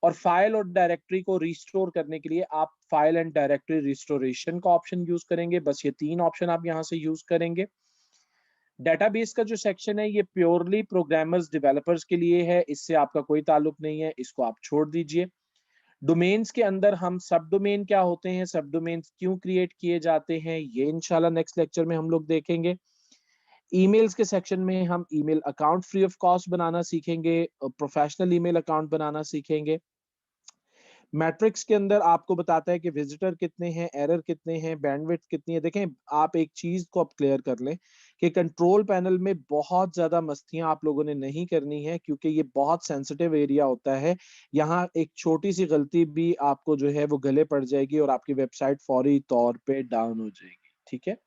और फाइल और डायरेक्टरी को रिस्टोर करने के लिए आप फाइल एंड डायरेक्टरी रिस्टोरेशन का ऑप्शन यूज करेंगे। बस ये 3 ऑप्शन आप यहाँ से यूज करेंगे। डेटाबेस का जो सेक्शन है ये प्योरली प्रोग्रामर्स डेवलपर्स के लिए है, इससे आपका कोई ताल्लुक नहीं है, इसको आप छोड़ दीजिए। डोमेन्स के अंदर हम सब डोमेन क्या होते हैं, सब डोमेन्स क्यों क्रिएट किए जाते हैं, ये इंशाल्लाह नेक्स्ट लेक्चर में हम लोग देखेंगे। ईमेल्स के सेक्शन में हम email account free of cost बनाना सीखेंगे, प्रोफेशनल ईमेल अकाउंट बनाना सीखेंगे। मैट्रिक्स के अंदर आपको बताता है कि विजिटर कितने हैं, एरर कितने हैं, बैंडविड्थ कितनी है। देखें आप एक चीज को आप क्लियर कर लें कि कंट्रोल पैनल में बहुत ज्यादा मस्तियां आप लोगों ने नहीं करनी है क्योंकि ये बहुत सेंसिटिव एरिया होता है। यहाँ एक छोटी सी गलती भी आपको जो है वो गले पड़ जाएगी और आपकी वेबसाइट फौरी तौर पे डाउन हो जाएगी, ठीक है।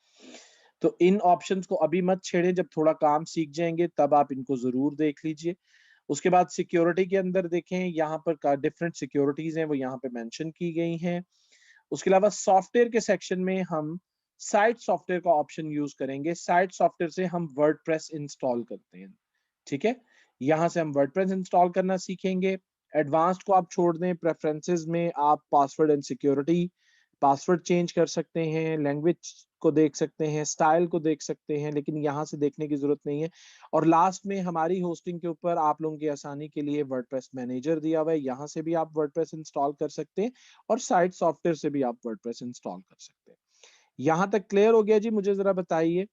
तो इन ऑप्शंस को अभी मत छेड़ें, जब थोड़ा काम सीख जाएंगे तब आप इनको जरूर देख लीजिए। उसके बाद सिक्योरिटी के अंदर देखें यहाँ पर डिफरेंट सिक्योरिटीज हैं वो यहाँ पे मेंशन की गई हैं। उसके अलावा सॉफ्टवेयर के सेक्शन में हम साइट सॉफ्टवेयर का ऑप्शन यूज करेंगे। साइट सॉफ्टवेयर से हम वर्डप्रेस इंस्टॉल करते हैं, ठीक है। यहाँ से हम वर्डप्रेस इंस्टॉल करना सीखेंगे। एडवांस्ड को आप छोड़ दें। प्रेफरेंसेस में आप password and security, password change कर सकते हैं, लैंग्वेज को देख सकते हैं, स्टाइल को देख सकते हैं, लेकिन यहाँ से देखने की जरूरत नहीं है। और लास्ट में हमारी होस्टिंग के ऊपर आप लोगों की आसानी के लिए वर्डप्रेस मैनेजर दिया हुआ है, यहाँ से भी आप वर्डप्रेस इंस्टॉल कर सकते हैं और साइट सॉफ्टवेयर से भी आप वर्डप्रेस इंस्टॉल कर सकते हैं। यहाँ तक क्लियर हो गया जी? मुझे जरा बताइए।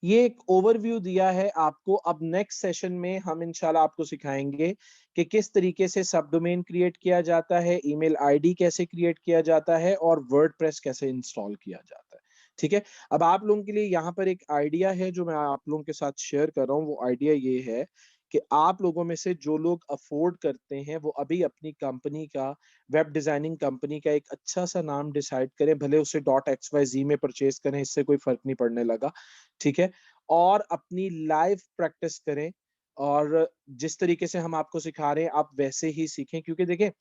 ये एक ओवरव्यू दिया है आपको। अब नेक्स्ट सेशन में हम इंशाल्लाह आपको सिखाएंगे कि किस तरीके से सब डोमेन क्रिएट किया जाता है, ईमेल आईडी कैसे क्रिएट किया जाता है और वर्डप्रेस कैसे इंस्टॉल किया जाता है, ठीक है। अब आप लोगों के लिए यहाँ पर एक आइडिया है जो मैं आप लोगों के साथ शेयर कर रहा हूँ। वो आइडिया ये है कि आप लोगों में से जो लोग अफोर्ड करते हैं वो अभी अपनी कंपनी का, वेब डिजाइनिंग कंपनी का एक अच्छा सा नाम डिसाइड करें। भले उसे .xyz में परचेज करें, इससे कोई फर्क नहीं पड़ने लगा, ठीक है। और अपनी लाइव प्रैक्टिस करें। और जिस तरीके से हम आपको सिखा रहे हैं आप वैसे ही सीखें, क्योंकि देखिए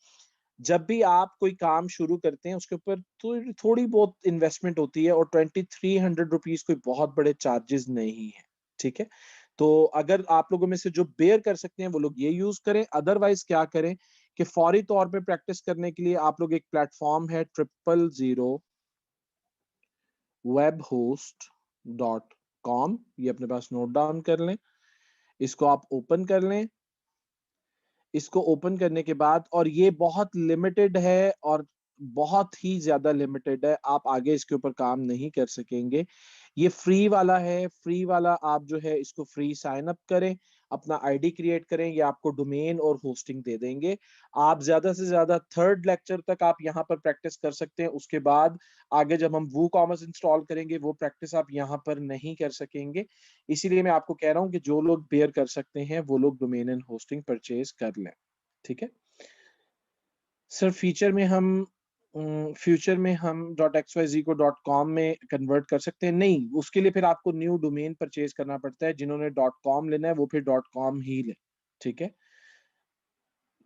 जब भी आप कोई काम शुरू करते हैं उसके ऊपर तो थोड़ी बहुत इन्वेस्टमेंट होती है, और 2300 रुपीज कोई बहुत बड़े चार्जेस नहीं है, ठीक है। तो अगर आप लोगों में से जो बेयर कर सकते हैं वो लोग ये यूज करें, अदरवाइज क्या करें कि फौरी तौर पे प्रैक्टिस करने के लिए आप लोग एक प्लेटफॉर्म है 000webhost.com, ये अपने पास नोट डाउन कर लें, इसको आप ओपन कर लें। इसको ओपन करने के बाद, और ये बहुत लिमिटेड है और बहुत ही ज्यादा लिमिटेड है, आप आगे इसके ऊपर काम नहीं कर सकेंगे। ये फ्री वाला है, फ्री वाला आप जो है इसको फ्री साइन अप करें, अपना आईडी क्रिएट करें, ये आपको डोमेन और होस्टिंग दे देंगे। आप ज्यादा से ज्यादा थर्ड लेक्चर तक आप यहाँ पर प्रैक्टिस कर सकते हैं, उसके बाद आगे जब हम वू कॉमर्स इंस्टॉल करेंगे वो प्रैक्टिस आप यहाँ पर नहीं कर सकेंगे। इसीलिए मैं आपको कह रहा हूँ कि जो लोग बेयर कर सकते हैं वो लोग डोमेन एंड होस्टिंग परचेज कर लें, ठीक है। सर फ्यूचर में हम .xyz को .com में कन्वर्ट कर सकते हैं? नहीं, उसके लिए फिर आपको न्यू डोमेन परचेज करना पड़ता है। जिन्होंने .com लेना है वो फिर .com ही ले, ठीक है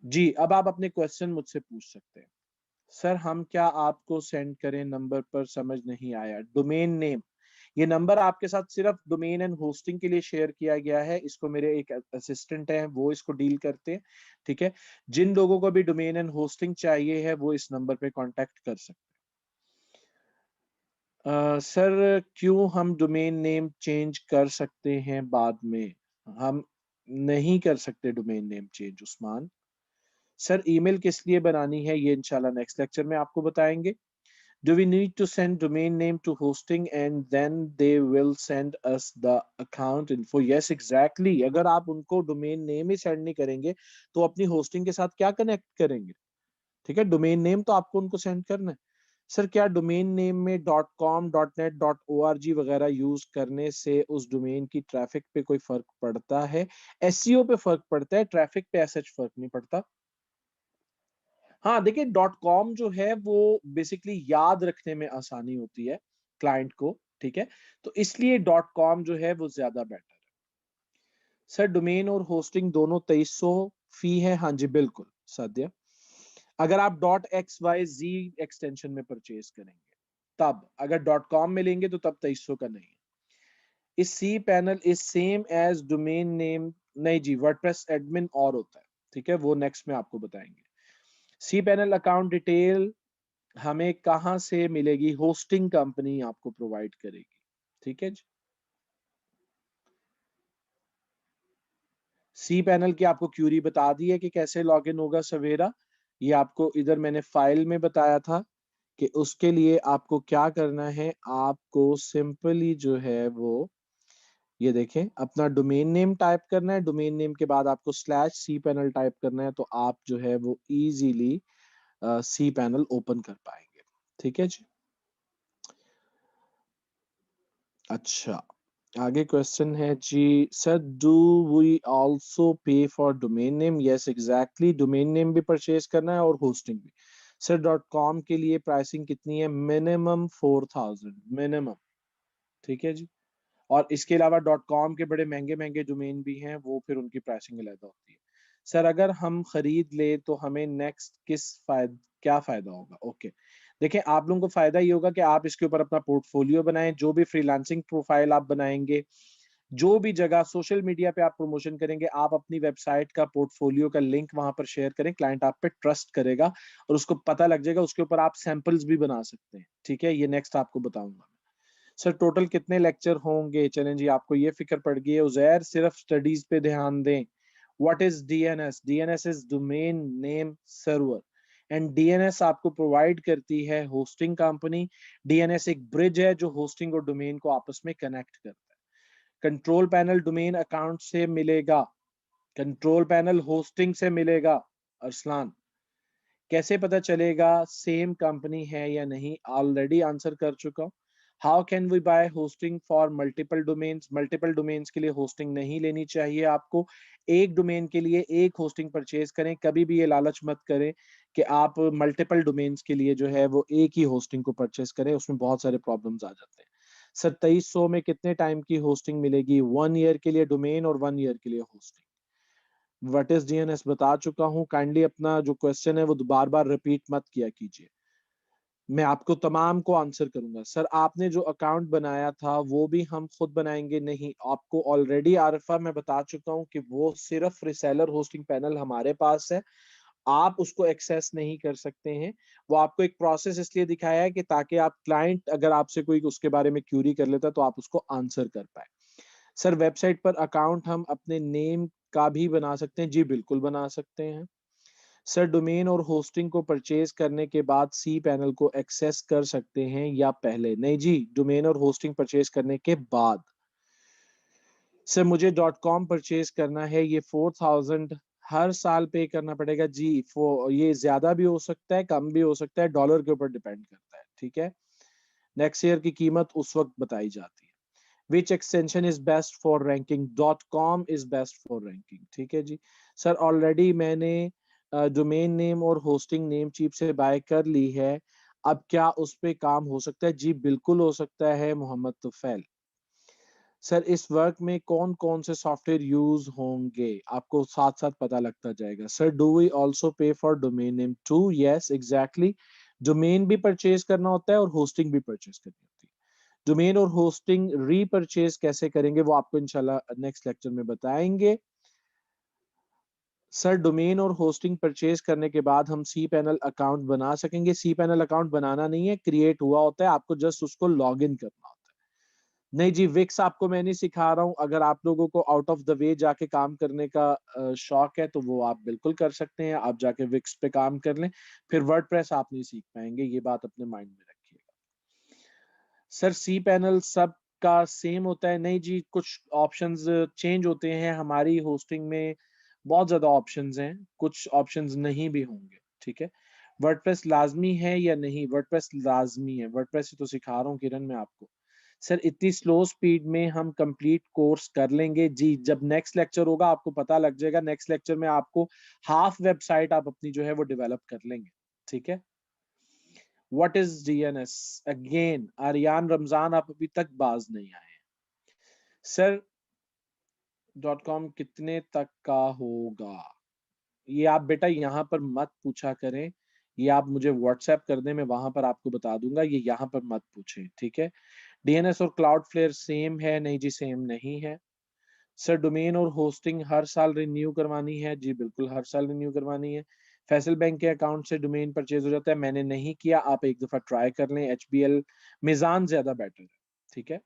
जी। अब आप अपने क्वेश्चन मुझसे पूछ सकते हैं। सर हम क्या आपको सेंड करें नंबर पर, समझ नहीं आया। डोमेन नेम, ये नंबर आपके साथ सिर्फ डोमेन एंड होस्टिंग के लिए शेयर किया गया है, इसको मेरे एक असिस्टेंट हैं वो इसको डील करते हैं, ठीक है। जिन लोगों को भी डोमेन एंड होस्टिंग चाहिए है वो इस नंबर पे कांटेक्ट कर सकते हैं। सर क्यों हम डोमेन नेम चेंज कर सकते हैं बाद में? हम नहीं कर सकते domain name change Usman. Sir email किस लिए बनानी है ये इंशाल्लाह नेक्स्ट लेक्चर में आपको बताएंगे। Do we need to send domain name to hosting and then they will send us the account info? Yes, exactly. अगर आप उनको डोमेन नेम ही सेंड नहीं करेंगे तो अपनी होस्टिंग के साथ क्या कनेक्ट करेंगे? ठीक है, डोमेन नेम तो आपको उनको सेंड करना है। सर क्या डोमेन नेम में .com, .net, .org वगैरह यूज करने से उस डोमेन की ट्रैफिक पे कोई फर्क पड़ता है? एसईओ पे फर्क पड़ता है, ट्रैफिक पे ऐसा फर्क नहीं पड़ता। हाँ देखिए, .com जो है वो बेसिकली याद रखने में आसानी होती है क्लाइंट को, ठीक है। तो इसलिए .com जो है वो ज्यादा बेटर है। सर डोमेन और होस्टिंग दोनों 2300 फी है? हाँ जी बिल्कुल साध्या। अगर आप .xyz एक्सटेंशन में परचेज करेंगे तब, अगर .com में लेंगे तो तब 2300 का नहीं है। Is C panel is same as domain name? नहीं जी, वर्डप्रेस एडमिन और होता है, ठीक है, वो नेक्स्ट में आपको बताएंगे। सी पैनल अकाउंट डिटेल हमें कहां से मिलेगी? होस्टिंग कंपनी आपको प्रोवाइड करेगी, ठीक है जी। सी पैनल की आपको क्यूरी बता दी है कि कैसे लॉगिन होगा सवेरा, ये आपको इधर मैंने फाइल में बताया था कि उसके लिए आपको क्या करना है। आपको सिंपली जो है वो ये देखें, अपना डोमेन नेम टाइप करना है, डोमेन नेम के बाद आपको /सी पैनल टाइप करना है, तो आप जो है वो इजीली सी पैनल ओपन कर पाएंगे, ठीक है जी। अच्छा, आगे क्वेश्चन है जी। सर डू वी आल्सो पे for domain name? Yes exactly, domain name भी परचेज करना है और होस्टिंग भी। सर .com के लिए प्राइसिंग कितनी है? मिनिमम 4000 मिनिमम, ठीक है जी। और इसके अलावा .com के बड़े महंगे महंगे डोमेन भी हैं, वो फिर उनकी प्राइसिंग अलग होती है। सर अगर हम खरीद ले तो हमें नेक्स्ट क्या फायदा होगा? ओके, देखिए आप लोगों को फायदा ये होगा कि आप इसके ऊपर अपना पोर्टफोलियो बनाएं, जो भी फ्रीलांसिंग प्रोफाइल आप बनाएंगे, जो भी जगह सोशल मीडिया पे आप प्रमोशन करेंगे, आप अपनी वेबसाइट का पोर्टफोलियो का लिंक वहां पर शेयर करें, क्लाइंट आप पे ट्रस्ट करेगा और उसको पता लग जाएगा, उसके ऊपर आप सैंपल्स भी बना सकते हैं, ठीक है। ये नेक्स्ट आपको बताऊंगा। सर टोटल कितने लेक्चर होंगे? चलें जी, आपको ये फिक्र पड़ गई है। उजैर सिर्फ स्टडीज पे ध्यान दें। What is DNS? DNS is domain name server, and DNS आपको प्रोवाइड करती है होस्टिंग कंपनी। डीएनएस एक ब्रिज है जो होस्टिंग और डोमेन को आपस में कनेक्ट करता है। कंट्रोल पैनल डोमेन अकाउंट से मिलेगा, कंट्रोल पैनल होस्टिंग से मिलेगा। अरसलान, कैसे पता चलेगा सेम कंपनी है या नहीं? ऑलरेडी आंसर कर चुका हूं। How can we buy hosting for multiple domains? Multiple domains के लिए होस्टिंग नहीं लेनी चाहिए आपको। एक डोमेन के लिए एक होस्टिंग परचेज करें, कभी भी ये लालच मत करें कि आप मल्टीपल डोमेन्स के लिए जो है वो एक ही होस्टिंग को परचेज करें, उसमें बहुत सारे प्रॉब्लम्स आ जाते हैं। सर 2300 में कितने टाइम की होस्टिंग मिलेगी? 1 ईयर के लिए डोमेन और 1 ईयर के लिए होस्टिंग। व्हाट इज डीएनएस बता चुका हूँ। काइंडली अपना जो क्वेश्चन है वो बार बार रिपीट मत किया कीजिए, मैं आपको तमाम को आंसर करूंगा। सर आपने जो अकाउंट बनाया था वो भी हम खुद बनाएंगे? नहीं, आपको ऑलरेडी आरिफा मैं बता चुका हूँ कि वो सिर्फ रिसेलर होस्टिंग पैनल हमारे पास है, आप उसको एक्सेस नहीं कर सकते हैं। वो आपको एक प्रोसेस इसलिए दिखाया है कि ताकि आप क्लाइंट अगर आपसे कोई उसके बारे में क्यूरी कर लेता तो आप उसको आंसर कर पाए। सर वेबसाइट पर अकाउंट हम अपने नेम का भी बना सकते हैं? जी बिल्कुल बना सकते हैं। सर डोमेन और होस्टिंग को परचेज करने के बाद सी पैनल को एक्सेस कर सकते हैं या पहले? नहीं जी, डोमेन और होस्टिंग परचेज करने के बाद। सर मुझे डॉट कॉम परचेज करना है, ये 4000 हर साल पे करना पड़ेगा? जी ये ज्यादा भी हो सकता है, कम भी हो सकता है, डॉलर के ऊपर डिपेंड करता है, ठीक है। नेक्स्ट ईयर की कीमत उस वक्त बताई जाती है। Which extension is best for ranking? Dot com is best for ranking, ठीक है जी। सर ऑलरेडी मैंने डोमेन नेम और होस्टिंग नेम चीप से बाय कर ली है, अब क्या उस पे काम हो सकता है? जी बिल्कुल हो सकता है मोहम्मद तुफैल। सर इस वर्क में कौन कौन से सॉफ्टवेयर यूज होंगे? आपको साथ साथ पता लगता जाएगा। Sir do we also pay for domain name too? Yes exactly, domain भी परचेज करना होता है और होस्टिंग भी परचेज करनी होती है। डोमेन और होस्टिंग रीपरचेज कैसे करेंगे वो आपको इंशाल्लाह नेक्स्ट लेक्चर में बताएंगे। सर डोमेन और होस्टिंग परचेज करने के बाद हम सी पैनल अकाउंट बना सकेंगे? सी पैनल अकाउंट बनाना नहीं है, क्रिएट हुआ होता है, आपको जस्ट उसको लॉग इन करना होता है। नहीं जी, विक्स आपको मैं नहीं सिखा रहा हूं, अगर आप लोगों को आउट ऑफ द वे जाके काम करने का शौक है तो वो आप बिल्कुल कर सकते हैं, आप जाके विक्स पे काम कर लें, फिर वर्डप्रेस आप नहीं सीख पाएंगे, ये बात अपने माइंड में रखिएगा। सर सी पैनल सब का सेम होता है? नहीं जी, कुछ ऑप्शंस चेंज होते हैं, हमारी होस्टिंग में बहुत ज्यादा ऑप्शंस हैं, कुछ ऑप्शंस नहीं भी होंगे, ठीक है। वर्डप्रेस लाजमी है या नहीं? वर्डप्रेस लाजमी है, वर्डप्रेस ही तो सिखा रहा हूँ किरण मैं आपको। सर इतनी स्लो स्पीड में हम कंप्लीट कोर्स कर लेंगे? जी, जब नेक्स्ट लेक्चर होगा आपको पता लग जाएगा, नेक्स्ट लेक्चर में आपको हाफ वेबसाइट आप अपनी जो है वो डेवलप कर लेंगे, ठीक है। What is DNS again? Aryan Ramzan आप अभी तक बाज नहीं आए हैं। सर डॉट कॉम कितने तक का होगा? ये आप बेटा यहाँ पर मत पूछा करें, ये आप मुझे व्हाट्सएप कर दें, मैं वहां पर आपको बता दूंगा, ये यहाँ पर मत पूछें, ठीक है। डीएनएस और क्लाउड फ्लेयर सेम है? नहीं जी सेम नहीं है। सर डोमेन और होस्टिंग हर साल रिन्यू करवानी है? जी बिल्कुल हर साल रिन्यू करवानी है। फैसल बैंक के अकाउंट से डोमेन परचेज हो जाता है? मैंने नहीं किया, आप एक दफा ट्राई कर लें, एचबीएल मिजान ज्यादा बेटर है, ठीक है।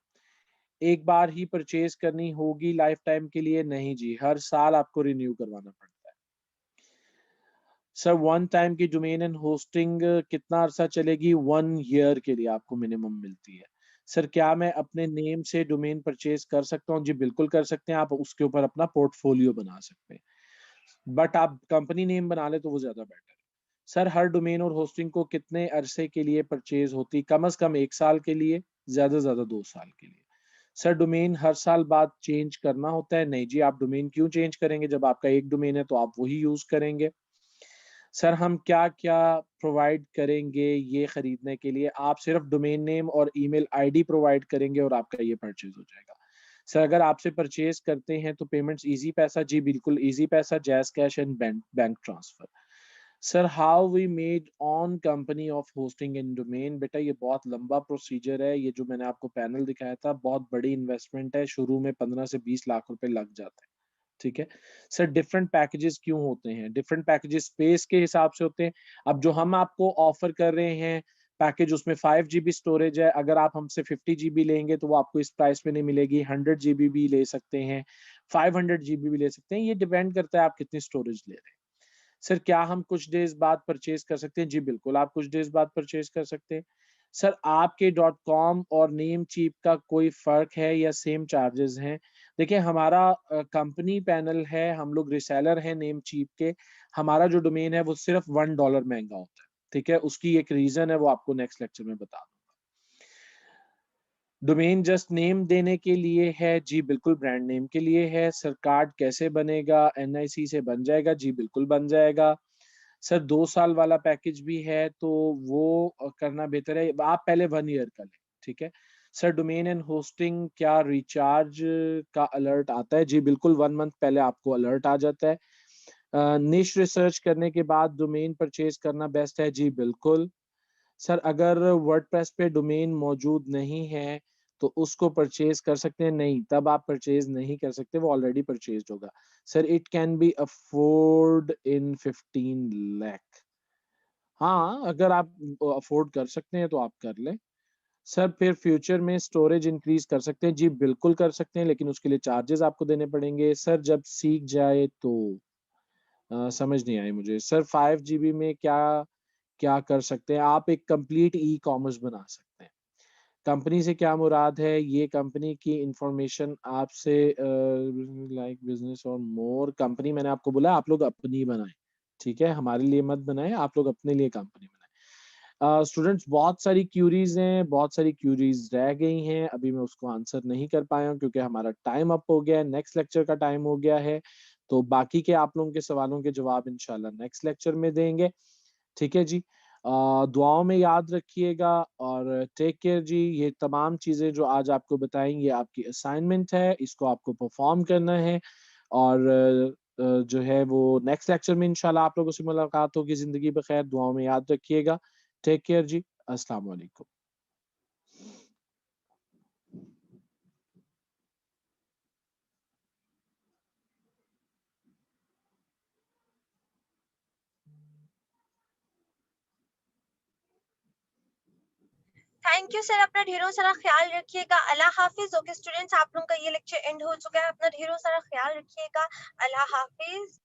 एक बार ही परचेज करनी होगी लाइफ टाइम के लिए? नहीं जी, हर साल आपको रिन्यू करवाना पड़ता है। सर वन टाइम की डोमेन एंड होस्टिंग कितना अरसा चलेगी? 1 ईयर के लिए आपको मिनिमम मिलती है। सर क्या मैं अपने नेम से डोमेन परचेज कर सकता हूँ? जी बिल्कुल कर सकते हैं, आप उसके ऊपर अपना पोर्टफोलियो बना सकते हैं, बट आप कंपनी नेम बना ले तो वो ज्यादा बेटर है। सर हर डोमेन और होस्टिंग को कितने अरसे के लिए परचेज होती? कम से कम 1 साल के लिए, ज्यादा से ज्यादा 2 साल के लिए। सर डोमेन हर साल बाद चेंज करना होता है? नहीं जी, आप डोमेन क्यों चेंज करेंगे, जब आपका एक डोमेन है तो आप वही यूज करेंगे। सर हम क्या क्या प्रोवाइड करेंगे ये खरीदने के लिए? आप सिर्फ डोमेन नेम और ईमेल आईडी प्रोवाइड करेंगे और आपका ये परचेज हो जाएगा। सर अगर आपसे परचेज करते हैं तो पेमेंट्स इजी पैसा? जी बिल्कुल Easypaisa, JazzCash and bank bank transfer. Sir how we made on company of hosting in domain? बेटा ये बहुत लंबा प्रोसीजर है, ये जो मैंने आपको पैनल दिखाया था बहुत बड़ी इन्वेस्टमेंट है, शुरू में 15 से 20 लाख रुपए लग जाते हैं, ठीक है। सर डिफरेंट पैकेजेस क्यों होते हैं? डिफरेंट पैकेजेस स्पेस के हिसाब से होते हैं। अब जो हम आपको ऑफर कर रहे हैं पैकेज, उसमें 5 GB स्टोरेज है, अगर आप हमसे 50 GB लेंगे तो वो आपको इस प्राइस में नहीं मिलेगी, 100 GB भी ले सकते हैं, 500 GB भी ले सकते हैं, ये डिपेंड करता है आप कितनी स्टोरेज ले रहे हैं। सर क्या हम कुछ डेज बाद परचेज कर सकते हैं? जी बिल्कुल आप कुछ डेज बाद परचेज कर सकते हैं। सर आपके डॉट कॉम और नेम चीप का कोई फर्क है या सेम चार्जेस हैं? देखिए हमारा कंपनी पैनल है, हम लोग रिसेलर हैं नेम चीप के, हमारा जो डोमेन है वो सिर्फ $1 महंगा होता है, ठीक है। उसकी एक रीजन है, वो आपको नेक्स्ट लेक्चर में बता दूंगा। डोमेन जस्ट नेम देने के लिए है? जी बिल्कुल ब्रांड नेम के लिए है। सर कार्ड कैसे बनेगा? एनआईसी से बन जाएगा? जी बिल्कुल बन जाएगा। सर 2 साल वाला पैकेज भी है तो वो करना बेहतर है, आप पहले 1 ईयर का लें, ठीक है। सर डोमेन एंड होस्टिंग क्या रिचार्ज का अलर्ट आता है? जी बिल्कुल 1 मंथ पहले आपको अलर्ट आ जाता है। निश रिसर्च करने के बाद डोमेन परचेज करना बेस्ट है? जी बिल्कुल। सर अगर वर्डप्रेस पे डोमेन मौजूद नहीं है तो उसको परचेज कर सकते हैं? नहीं, तब आप परचेज नहीं कर सकते, वो ऑलरेडी परचेज्ड होगा। Sir it can be afford in 15 lakh. हाँ, अगर आप अफोर्ड कर सकते हैं तो आप कर लें। सर फिर फ्यूचर में स्टोरेज इंक्रीज कर सकते हैं? जी बिल्कुल कर सकते हैं, लेकिन उसके लिए चार्जेस आपको देने पड़ेंगे। सर जब सीख जाए तो समझ नहीं आई मुझे। सर 5 जीबी में क्या क्या कर सकते हैं? आप एक कंप्लीट ई कॉमर्स बना सकते हैं। कंपनी से क्या मुराद है? ये कंपनी की इंफॉर्मेशन आपसे लाइक बिजनेस और मोर। कंपनी मैंने आपको बोला आप लोग अपनी बनाएं, ठीक है? हमारे लिए मत बनाएं, आप लोग अपने लिए कंपनी बनाएं। स्टूडेंट्स बहुत सारी क्यूरीज हैं, बहुत सारी क्यूरीज रह गई हैं, अभी मैं उसको आंसर नहीं कर पाया हूँ क्योंकि हमारा टाइम अप हो गया है, नेक्स्ट लेक्चर का टाइम हो गया है। तो बाकी के आप लोगों के सवालों के जवाब इंशाल्लाह नेक्स्ट लेक्चर में देंगे, ठीक है जी। दुआओं में याद रखिएगा और टेक केयर जी। ये तमाम चीज़ें जो आज आपको बताई ये आपकी असाइनमेंट है, इसको आपको परफॉर्म करना है और जो है वो नेक्स्ट लेक्चर में इंशाल्लाह आप लोगों से मुलाकात होगी। ज़िंदगी बखैर, दुआओं में याद रखिएगा। टेक केयर जी। अस्सलाम वालेकुम। थैंक यू सर, अपना ढेरों सारा ख्याल रखिएगा। अल्लाह हाफिज। ओके स्टूडेंट्स, आप लोगों का ये लेक्चर एंड हो चुका है। अपना ढेरों सारा ख्याल रखिएगा। अल्लाह हाफिज।